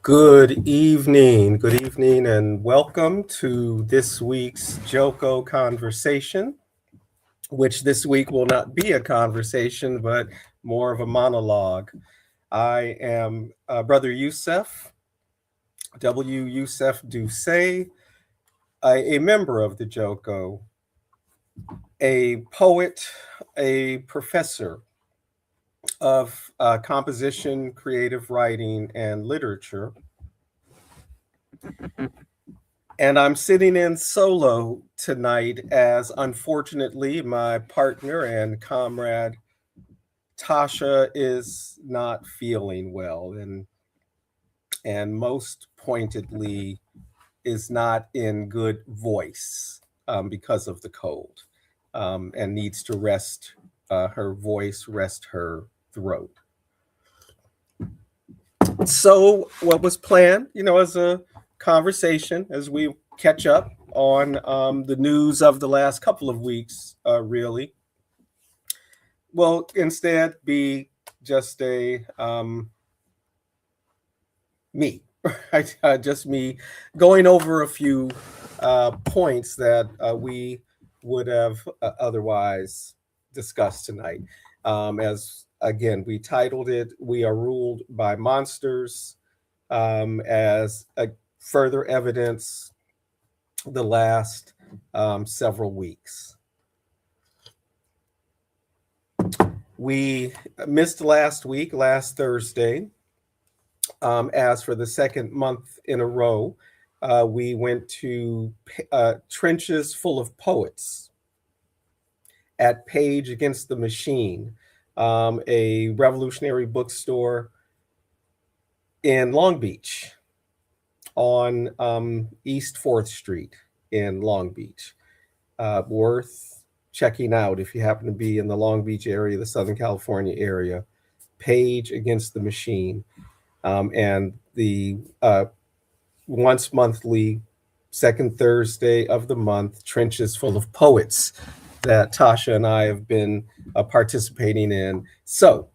Good evening, and welcome to this week's Joko conversation, which this week will not be a conversation, but more of a monologue. I am Brother Youssef, W. Youssef Doucet, a member of the Joko, a poet, a professor of composition, creative writing, and literature. And I'm sitting in solo tonight as unfortunately my partner and comrade Tasha is not feeling well and most pointedly is not in good voice because of the cold and needs to rest her voice, rest her throat. So what was planned, as a conversation as we catch up on the news of the last couple of weeks, really, will instead be just a me, right? Just me going over a few points that we would have otherwise discussed tonight. As again, we titled it, We Are Ruled by Monsters, as a further evidence the last several weeks. We missed last Thursday. As for the second month in a row, we went to Trenches Full of Poets at Page Against the Machine, a revolutionary bookstore in Long Beach on East 4th Street in Long Beach. Worth checking out if you happen to be in the Long Beach area, the Southern California area. Page Against the Machine. And the once monthly second Thursday of the month, Trenches Full of Poets that Tasha and I have been participating in. So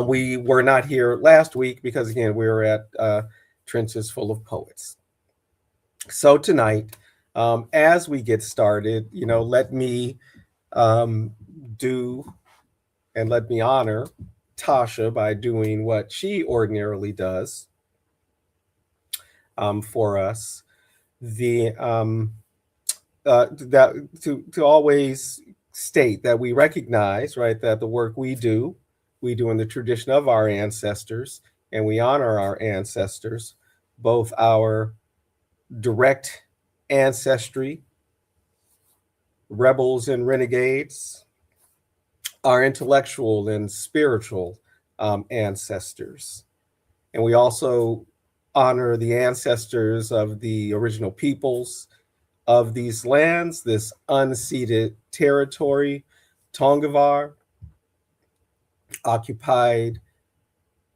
we were not here last week because, again, we were at Trenches Full of Poets. So tonight, as we get started, let me do and let me honor Tasha by doing what she ordinarily does for us. That to always state that we recognize, right, that the work we do in the tradition of our ancestors, and we honor our ancestors, both our direct ancestry, rebels and renegades, our intellectual and spiritual ancestors. And we also honor the ancestors of the original peoples of these lands, this unceded territory, Tongavar, occupied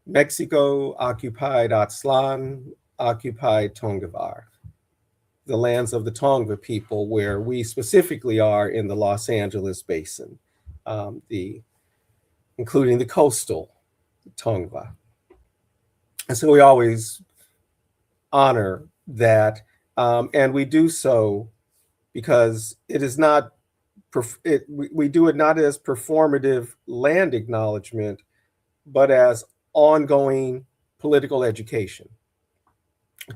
Mexico, occupied Aztlan, occupied Tongavar, the lands of the Tongva people, where we specifically are in the Los Angeles basin, including the coastal Tongva. And so we always honor that, and we do so because it is not, we do it not as performative land acknowledgement, but as ongoing political education,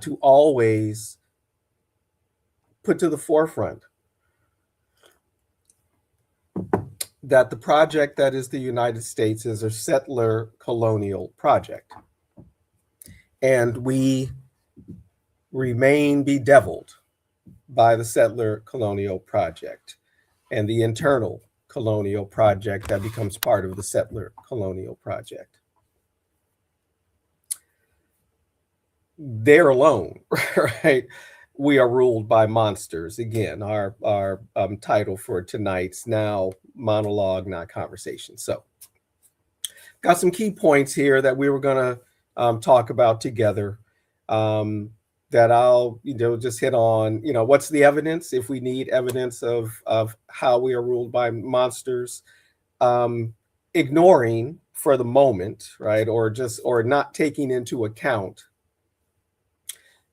to always put to the forefront that the project that is the United States is a settler colonial project. And we remain bedeviled by the settler colonial project and the internal colonial project that becomes part of the settler colonial project. They're alone, right? We are ruled by monsters. Again, our title for tonight's now monologue, not conversation. So, got some key points here that we were going to talk about together. That I'll just hit on. What's the evidence if we need evidence of how we are ruled by monsters? Ignoring for the moment, right, or not taking into account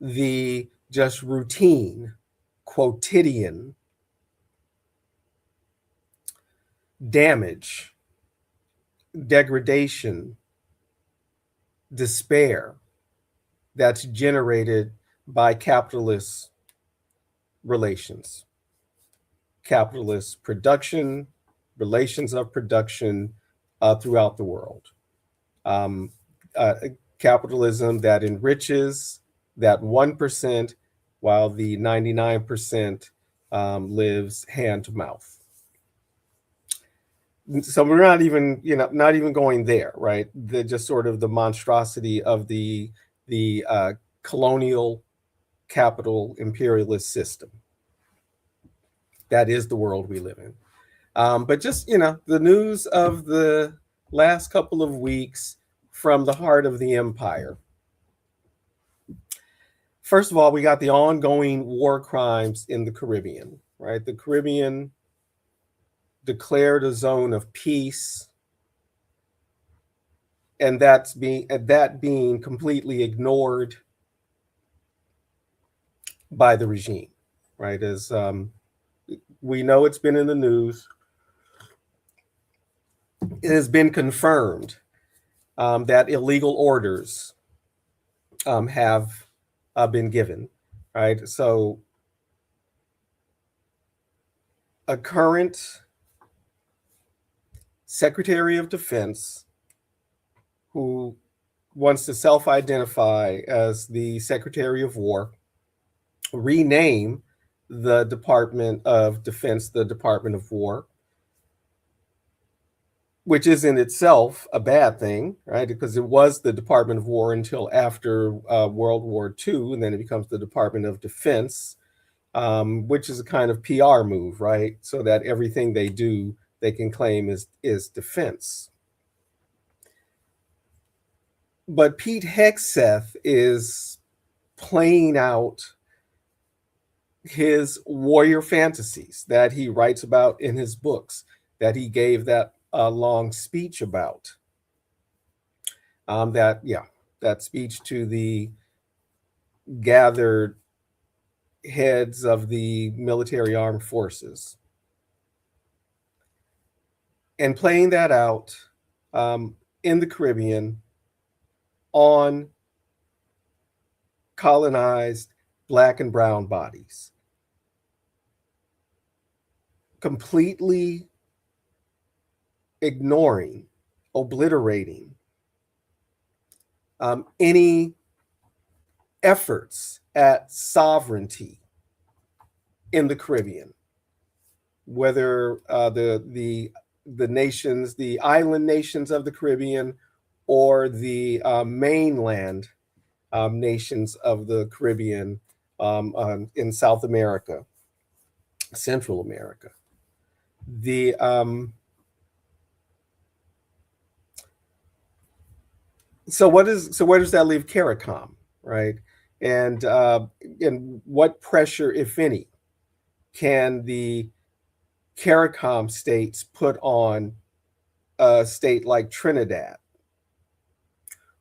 the just routine, quotidian damage, degradation, despair that's generated by capitalist relations, capitalist production, relations of production throughout the world. Um, Capitalism that enriches that 1%, while the 99% lives hand to mouth. So we're not even going there, right? Just sort of the monstrosity of the colonial capital imperialist system. That is the world we live in. But just the news of the last couple of weeks from the heart of the empire. First of all, we got the ongoing war crimes in the Caribbean, right? The Caribbean declared a zone of peace, and that being completely ignored by the regime, right? As we know, it's been in the news. It has been confirmed that illegal orders have been given, right? So a current Secretary of Defense who wants to self-identify as the Secretary of War, rename the Department of Defense the Department of War, which is in itself a bad thing, right? Because it was the Department of War until after World War II, and then it becomes the Department of Defense, which is a kind of PR move, right? So that everything they do, they can claim is defense. But Pete Hegseth is playing out his warrior fantasies that he writes about in his books, that he gave that long speech about. That speech to the gathered heads of the military armed forces. And playing that out in the Caribbean on colonized Black and brown bodies. Completely ignoring, obliterating any efforts at sovereignty in the Caribbean, whether the nations, the island nations of the Caribbean, or the mainland nations of the Caribbean in South America, Central America. So where does that leave CARICOM, right? And what pressure, if any, can the CARICOM states put on a state like Trinidad,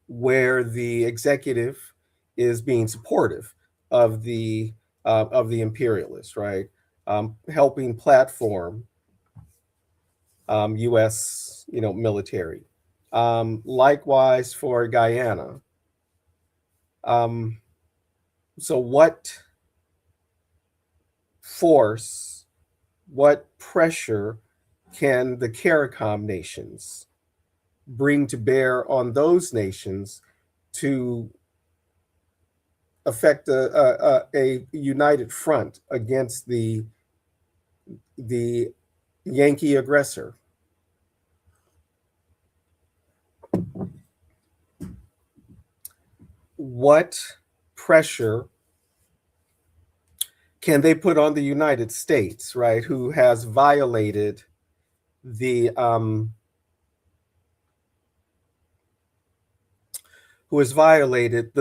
where the executive is being supportive of the imperialists, right? Helping platform U.S. military. Likewise for Guyana. So what force, what pressure can the CARICOM nations bring to bear on those nations to affect a united front against the Yankee aggressor? What pressure can they put on the United States, right, who has violated the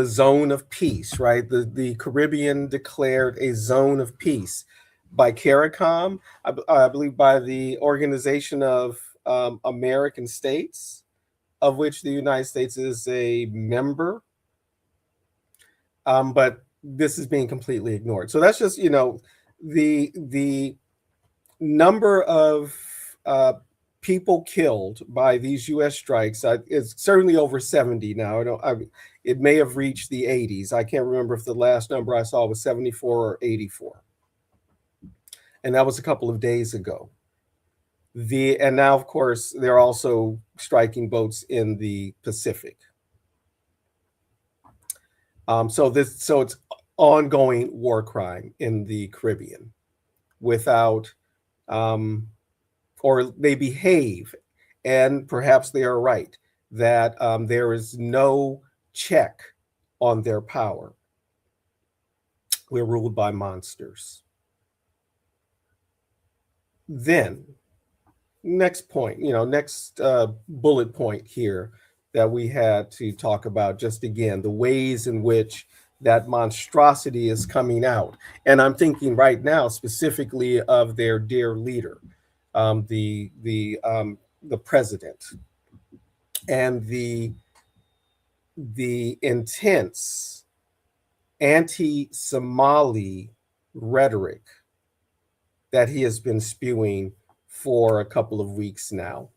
zone of peace, right? The Caribbean declared a zone of peace by CARICOM, I believe by the Organization of American States, of which the United States is a member. But this is being completely ignored. So that's just, the number of people killed by these U.S. strikes is certainly over 70 now. It may have reached the 80s. I can't remember if the last number I saw was 74 or 84, and that was a couple of days ago. And now, of course, they're also striking boats in the Pacific. So it's ongoing war crime in the Caribbean without, or they behave, and perhaps they are right, that there is no check on their power. We're ruled by monsters. Then, next point, next bullet point here that we had to talk about, just again, the ways in which that monstrosity is coming out. And I'm thinking right now specifically of their dear leader, the president, and the intense anti-Somali rhetoric that he has been spewing for a couple of weeks now.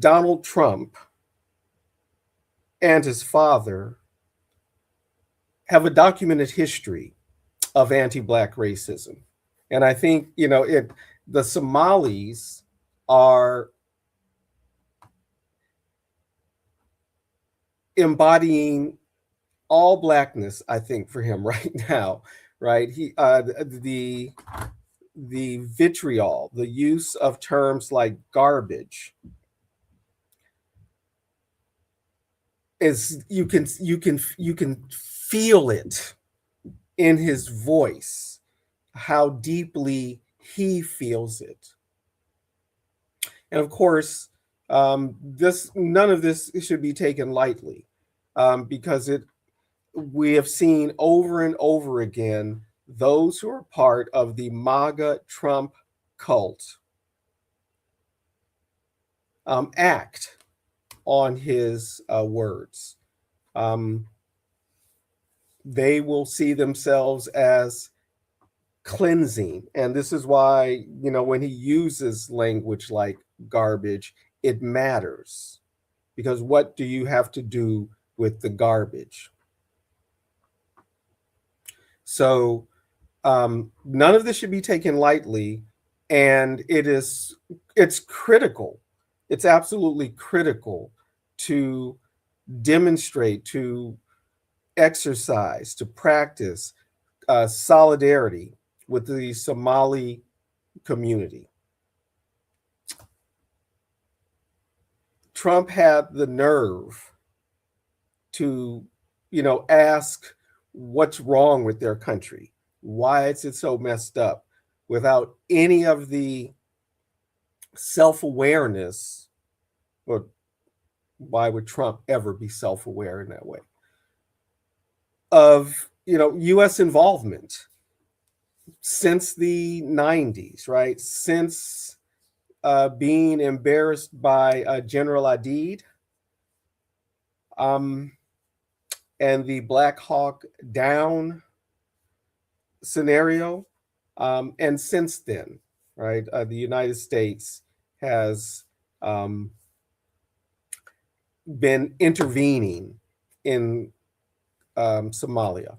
Donald Trump and his father have a documented history of anti-Black racism. And I think, the Somalis are embodying all Blackness, I think, for him right now, right? The vitriol, the use of terms like garbage, is you can feel it in his voice, how deeply he feels it. And of course, none of this should be taken lightly, because we have seen over and over again those who are part of the MAGA Trump cult act on his words. They will see themselves as cleansing. And this is why, when he uses language like garbage, it matters. Because what do you have to do with the garbage? So none of this should be taken lightly. And it's critical. It's absolutely critical to demonstrate, to exercise, to practice solidarity with the Somali community. Trump had the nerve to, ask what's wrong with their country. Why is it so messed up, without any of the self-awareness? Or why would Trump ever be self-aware in that way? Of, U.S. involvement since the 90s, right? Since being embarrassed by General Adid, and the Black Hawk Down scenario. And since then, right, the United States has been intervening in Somalia.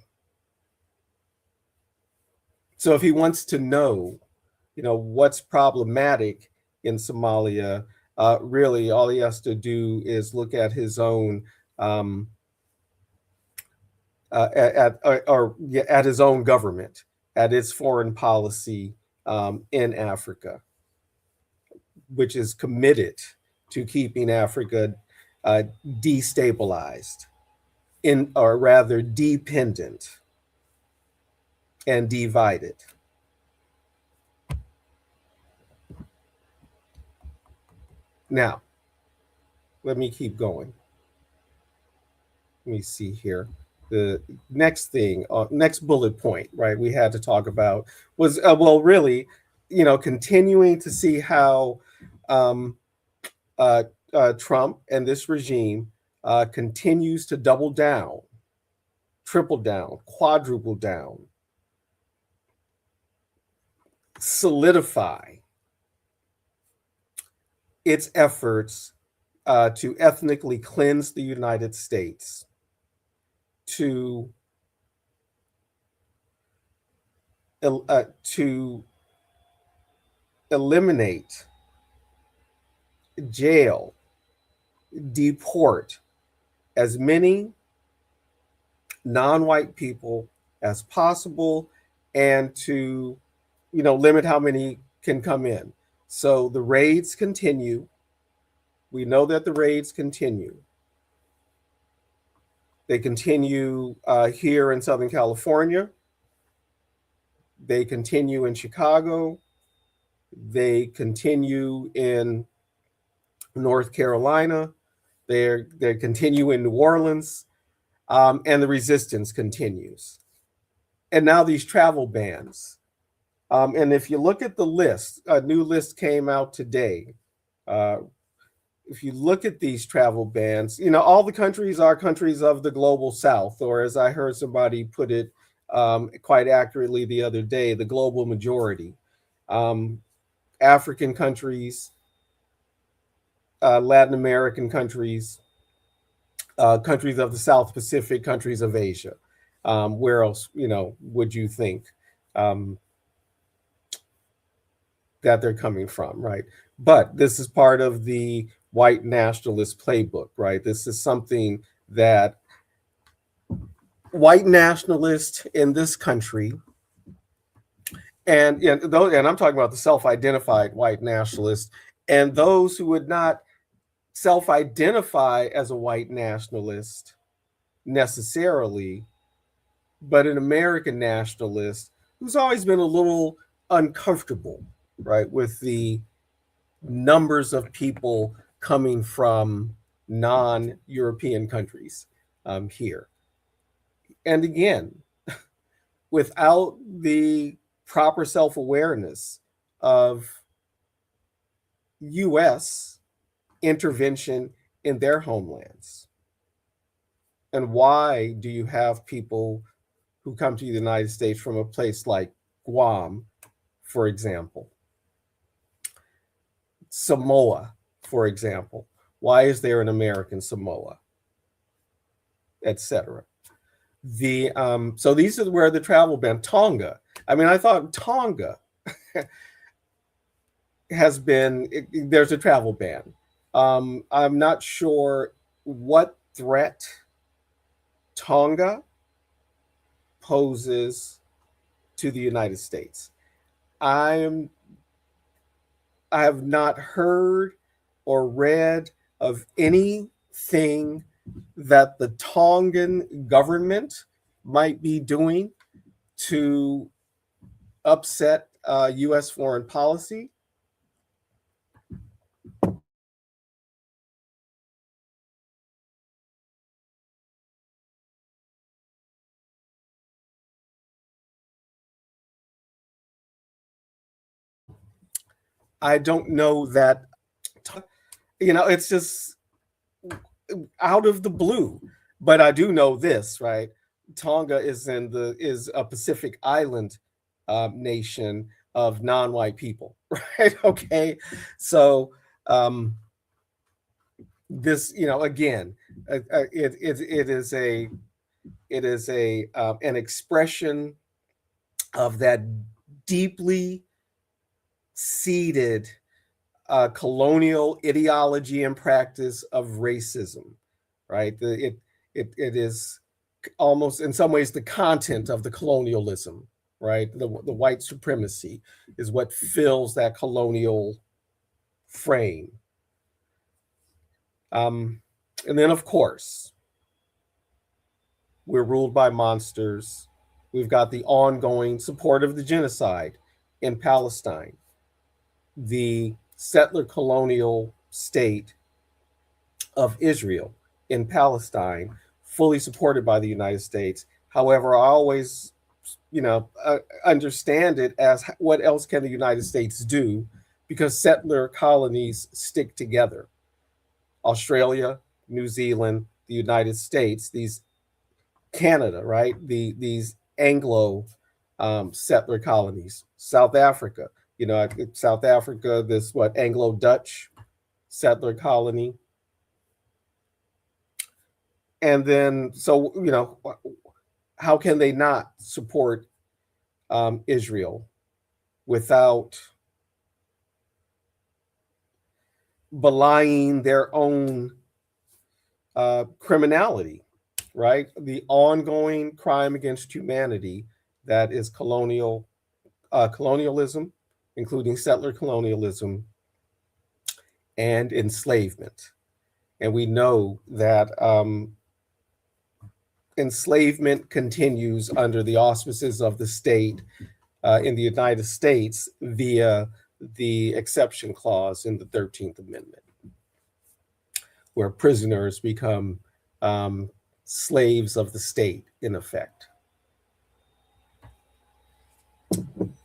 So if he wants to know, what's problematic in Somalia, really all he has to do is look at his own um, at his own government, at its foreign policy in Africa, which is committed to keeping Africa uh, destabilized, or rather dependent and divided. Now, let me keep going. Let me see here. The next thing, next bullet point, right? We had to talk about was well, really, continuing to see how um, uh, Trump and this regime continues to double down, triple down, quadruple down, solidify its efforts to ethnically cleanse the United States, to to eliminate, jail, deport as many non-white people as possible, and to limit how many can come in. So the raids continue. We know that the raids continue. They continue here in Southern California. They continue in Chicago. They continue in North Carolina. They continue in New Orleans, and the resistance continues. And now these travel bans. And if you look at the list, a new list came out today. Uh, if you look at these travel bans, all the countries are countries of the global south, or as I heard somebody put it quite accurately the other day, the global majority. Um, African countries, Latin American countries, countries of the South Pacific, countries of Asia. Where else, would you think that they're coming from, right? But this is part of the white nationalist playbook, right? This is something that white nationalists in this country, and I'm talking about the self-identified white nationalists, and those who would not self-identify as a white nationalist necessarily, but an American nationalist who's always been a little uncomfortable, right, with the numbers of people coming from non-European countries here. And again, without the proper self-awareness of US intervention in their homelands. And why do you have people who come to the United States from a place like Guam, for example, Samoa, for example? Why is there an American Samoa, etc.? So these are where the travel ban. Tonga. I mean, I thought Tonga has been, there's a travel ban. I'm not sure what threat Tonga poses to the United States. I have not heard or read of anything that the Tongan government might be doing to upset U.S. foreign policy. I don't know that, it's just out of the blue. But I do know this, right? Tonga is a Pacific Island nation of non-white people, right? Okay, so this, again, it is an expression of that deeply seated colonial ideology and practice of racism, right? It is almost in some ways the content of the colonialism, right? The white supremacy is what fills that colonial frame. Um, and then, of course, we're ruled by monsters. We've got the ongoing support of the genocide in Palestine, the settler colonial state of Israel in Palestine, fully supported by the United States. However, I always, understand it as what else can the United States do, because settler colonies stick together. Australia, New Zealand, the United States, these Canada, right? These Anglo settler colonies, South Africa. South Africa, this what Anglo Dutch settler colony, and then so how can they not support Israel without belying their own criminality, right? The ongoing crime against humanity that is colonialism, including settler colonialism and enslavement. And we know that enslavement continues under the auspices of the state in the United States via the exception clause in the 13th Amendment, where prisoners become slaves of the state, in effect,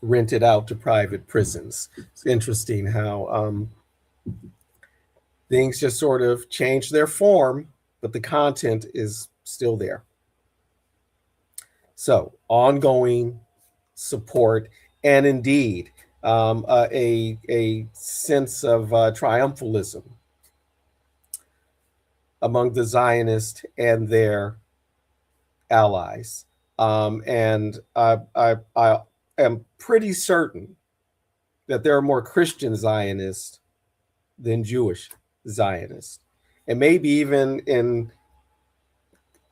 rented out to private prisons. It's interesting how things just sort of change their form, but the content is still there. So, ongoing support, and indeed a sense of triumphalism among the Zionists and their allies. And I am pretty certain that there are more Christian Zionists than Jewish Zionists. And maybe even in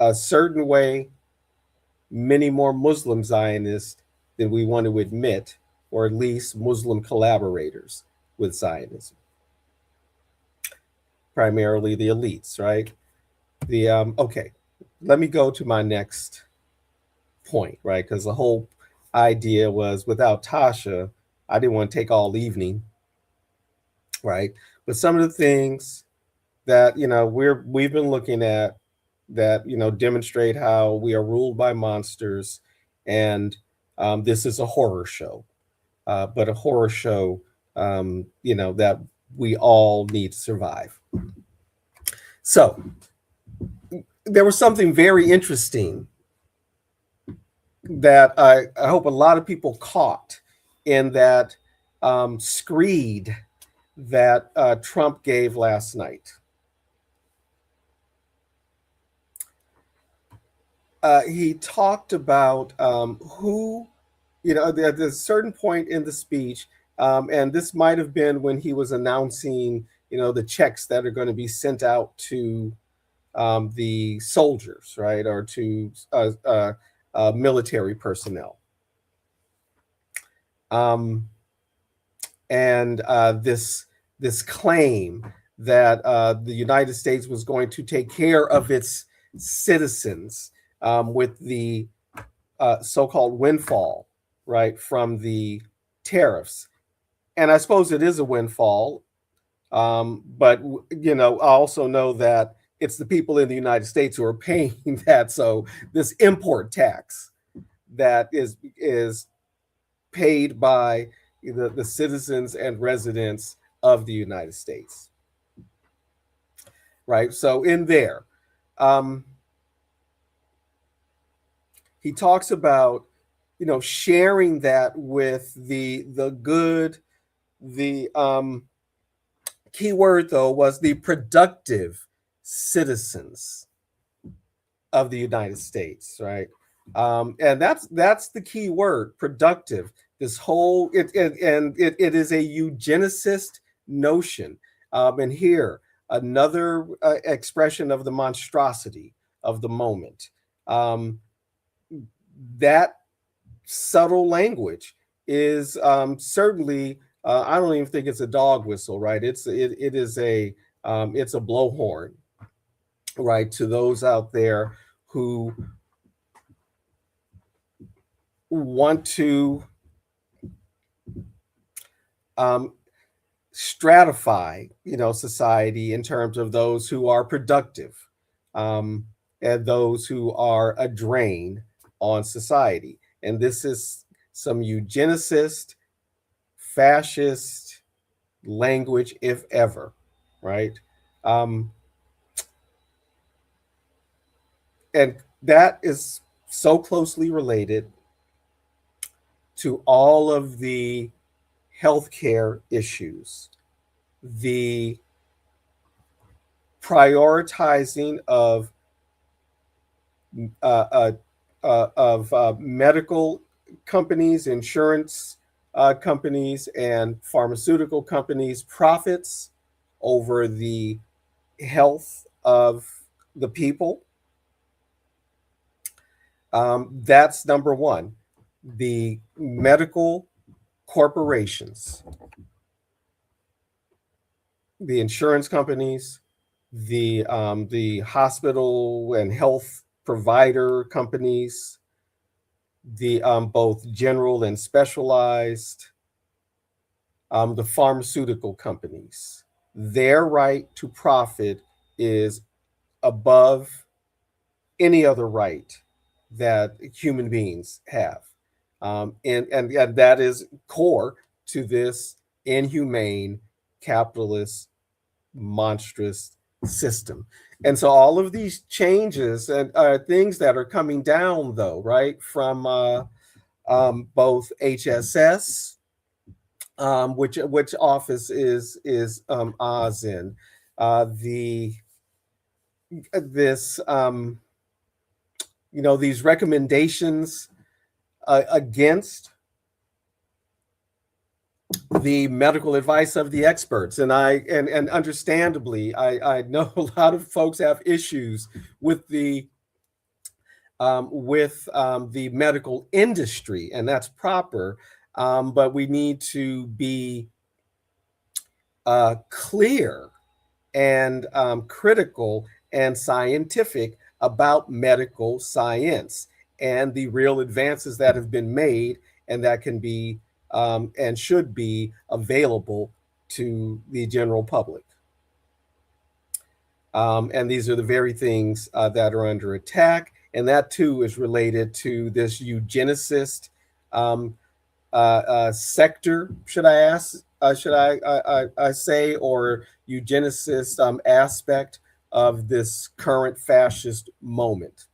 a certain way, many more Muslim Zionists than we want to admit, or at least Muslim collaborators with Zionism. Primarily the elites, right? Okay, let me go to my next point, right? Because the whole idea was without Tasha, I didn't want to take all evening, right? But some of the things that we've been looking at that demonstrate how we are ruled by monsters, and this is a horror show, but a horror show that we all need to survive. So there was something very interesting that I hope a lot of people caught in that screed that Trump gave last night. He talked about who, there's a certain point in the speech, and this might have been when he was announcing, the checks that are going to be sent out to the soldiers, right, or to military personnel. And this claim that the United States was going to take care of its citizens with the so-called windfall, right, from the tariffs. And I suppose it is a windfall, but I also know that it's the people in the United States who are paying that. So this import tax that is paid by the citizens and residents of the United States, right? So in there, he talks about sharing that with the good. The key word though was the productive citizens of the United States, right? And that's the key word, productive. This whole it is a eugenicist notion. And here another expression of the monstrosity of the moment. Um, that subtle language is certainly. I don't even think it's a dog whistle, right? It is a it's a blowhorn, right, to those out there who want to um, stratify, society in terms of those who are productive, um, and those who are a drain on society. And this is some eugenicist, fascist language, if ever, right? Um, and that is so closely related to all of the healthcare issues, the prioritizing uh, uh, of medical companies, insurance companies, and pharmaceutical companies' profits over the health of the people. That's number one. The medical corporations, the insurance companies, the hospital and health provider companies, the both general and specialized, the pharmaceutical companies. Their right to profit is above any other right that human beings have. And that is core to this inhumane, capitalist, monstrous system. And so all of these changes and things that are coming down, though, right, from both HSS, which office is Oz in, the this these recommendations against the medical advice of the experts. And understandably, I know a lot of folks have issues with the medical industry, and that's proper. But we need to be clear and critical and scientific about medical science and the real advances that have been made and that can be and should be available to the general public. And these are the very things that are under attack. And that too is related to this eugenicist um, sector, should I ask? Should I say, or eugenicist aspect of this current fascist moment?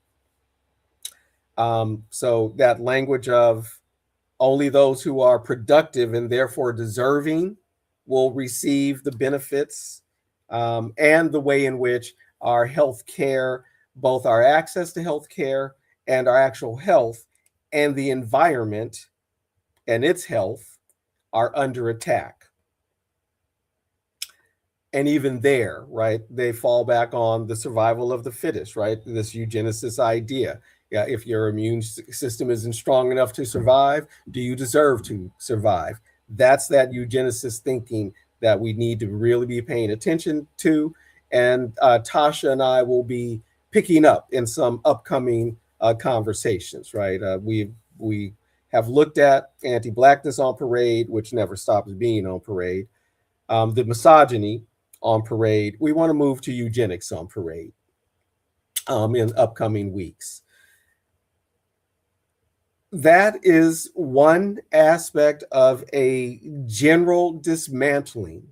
So that language of only those who are productive and therefore deserving will receive the benefits, and the way in which our health care, both our access to health care and our actual health and the environment and its health are under attack. And even there, right, they fall back on the survival of the fittest, right? This eugenicist idea. Yeah, if your immune system isn't strong enough to survive, do you deserve to survive? That's that eugenicist thinking that we need to really be paying attention to. And Tasha and I will be picking up in some upcoming conversations, right? We have looked at anti-blackness on parade, which never stops being on parade, the misogyny on parade. We want to move to eugenics on parade in upcoming weeks. That is one aspect of a general dismantling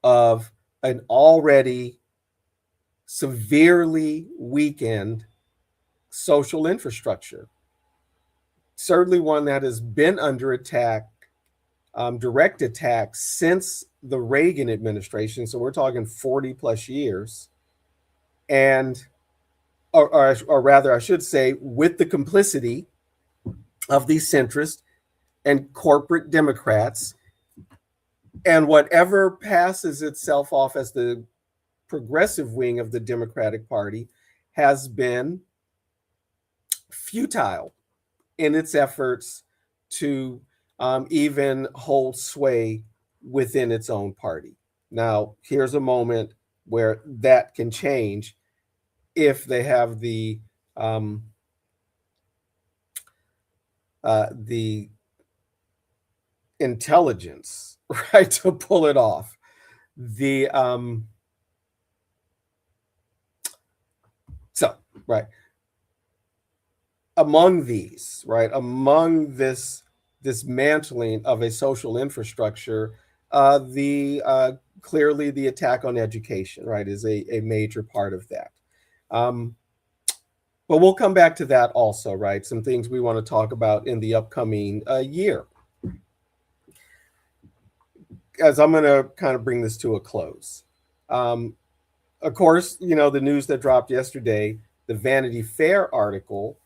of an already severely weakened social infrastructure. Certainly one that has been under attack, direct attack, since the Reagan administration. So we're talking 40 plus years. And or rather, I should say, with the complicity of these centrist and corporate Democrats, and whatever passes itself off as the progressive wing of the Democratic Party has been futile in its efforts to even hold sway within its own party. Now, here's a moment where that can change if they have um, the intelligence, right, to pull it off. The so right among these, right, among this dismantling of a social infrastructure, the clearly the attack on education, right, is a major part of that. Um, but we'll come back to that also, right? Some things we want to talk about in the upcoming year. As I'm going to kind of bring this to a close. Um, of course, you know, the news that dropped yesterday, the Vanity Fair article.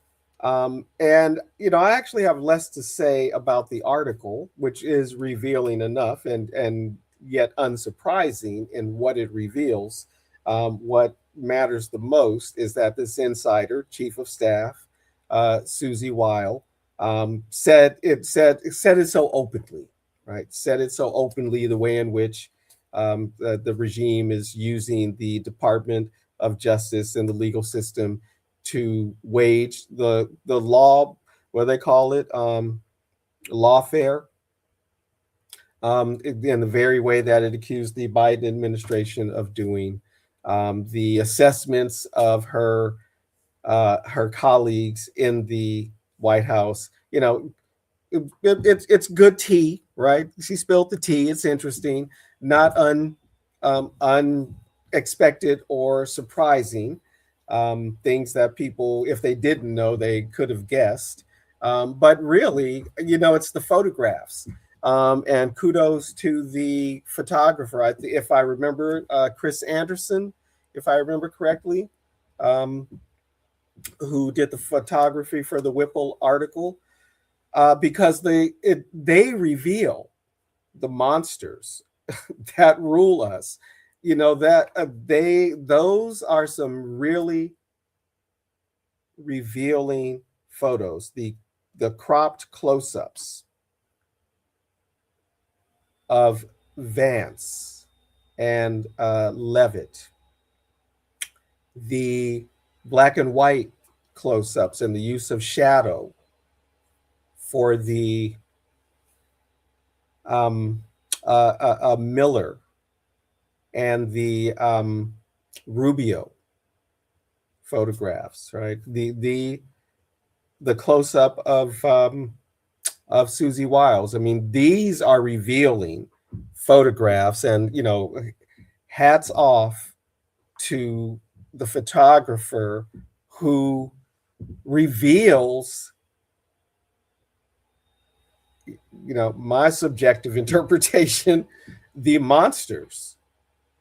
And, you know, I actually have less to say about the article, which is revealing enough and yet unsurprising in what it reveals. What matters the most is that this insider, chief of staff, Susie Weil, said it so openly, right? Said it so openly, the way in which the regime is using the Department of Justice and the legal system to wage the law, what they call it, lawfare, in the very way that it accused the Biden administration of doing. The assessments of her colleagues in the White House, you know, it's good tea, right? She spilled the tea. It's interesting, not unexpected or surprising. Things that people, if they didn't know, they could have guessed. But really, you know, it's the photographs. And kudos to the photographer. If I remember, Chris Anderson, if I remember correctly, um, who did the photography for the Whipple article, because they reveal the monsters that rule us. You know that those are some really revealing photos. The cropped close-ups of Vance and Levitt, the black and white close-ups and the use of shadow for the um, Miller and the Rubio photographs, right? The close up of Susie Wiles. I mean, these are revealing photographs, and you know, hats off to the photographer who reveals, you know, my subjective interpretation, the monsters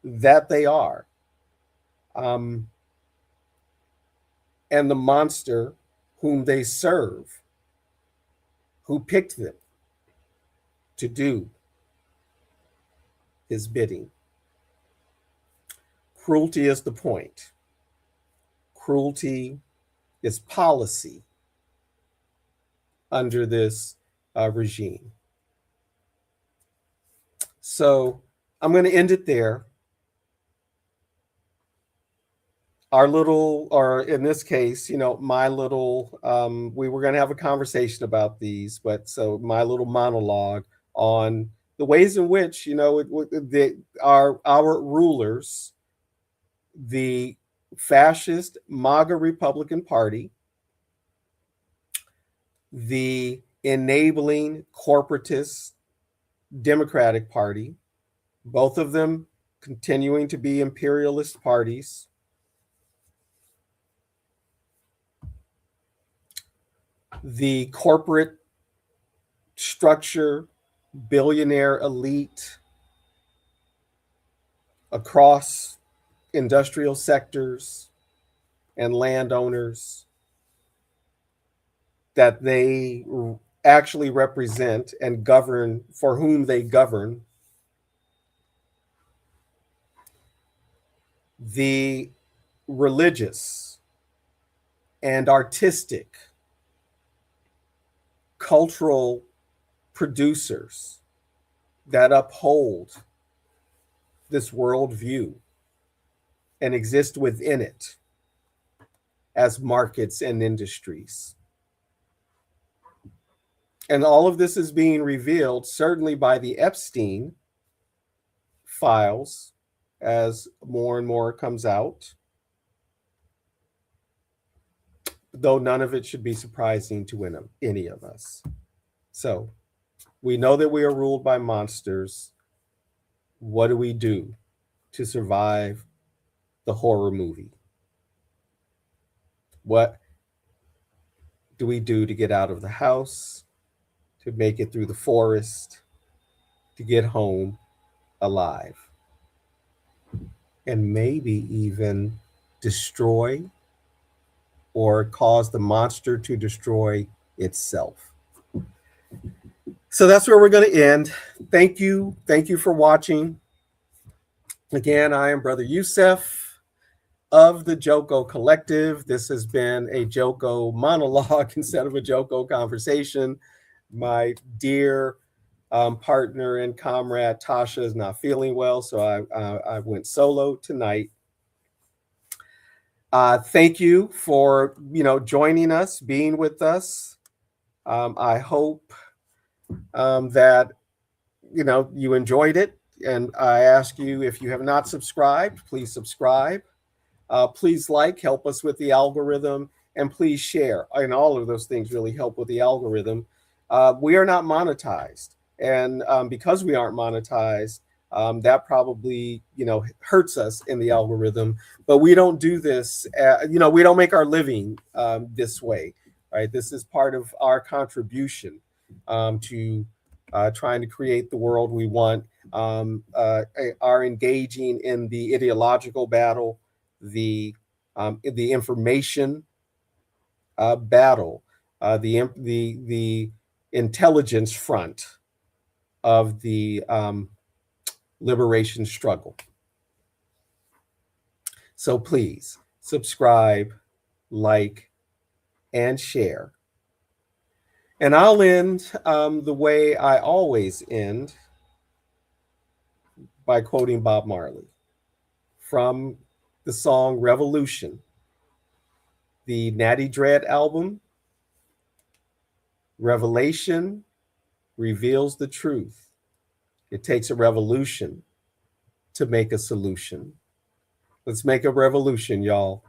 that they are, um, and the monster whom they serve, who picked them to do his bidding. Cruelty is the point. Cruelty is policy under this regime. So I'm going to end it there. Our little, or in this case, you know, my little, we were going to have a conversation about these, but so my little monologue on the ways in which, you know, our rulers, the fascist MAGA Republican Party, the enabling corporatist Democratic Party, both of them continuing to be imperialist parties, the corporate structure, billionaire elite across industrial sectors, and landowners that they actually represent and govern, for whom they govern, the religious and artistic cultural producers that uphold this worldview and exist within it as markets and industries. And all of this is being revealed certainly by the Epstein files as more and more comes out, though none of it should be surprising to any of us. So we know that we are ruled by monsters. What do we do to survive the horror movie? What do we do to get out of the house, to make it through the forest, to get home alive? And maybe even destroy or cause the monster to destroy itself. So that's where we're going to end. Thank you. Thank you for watching. Again, I am Brother Youssef of the Joko Collective. This has been a Joko monologue instead of a Joko conversation. My dear partner and comrade Tasha is not feeling well, so I went solo tonight. Thank you for joining us, being with us. I hope that you enjoyed it, and I ask you, if you have not subscribed, please subscribe. Please help us with the algorithm, and please share. And all of those things really help with the algorithm. We are not monetized, and because we aren't monetized, that probably hurts us in the algorithm. But we don't do this. We don't make our living this way, right? This is part of our contribution to trying to create the world we want. Are engaging in the ideological battle, the information battle, the intelligence front of the liberation struggle. So please subscribe, like, and share. And I'll end the way I always end, by quoting Bob Marley from the song Revolution, the Natty Dread album. Revelation reveals the truth. It takes a revolution to make a solution. Let's make a revolution, y'all.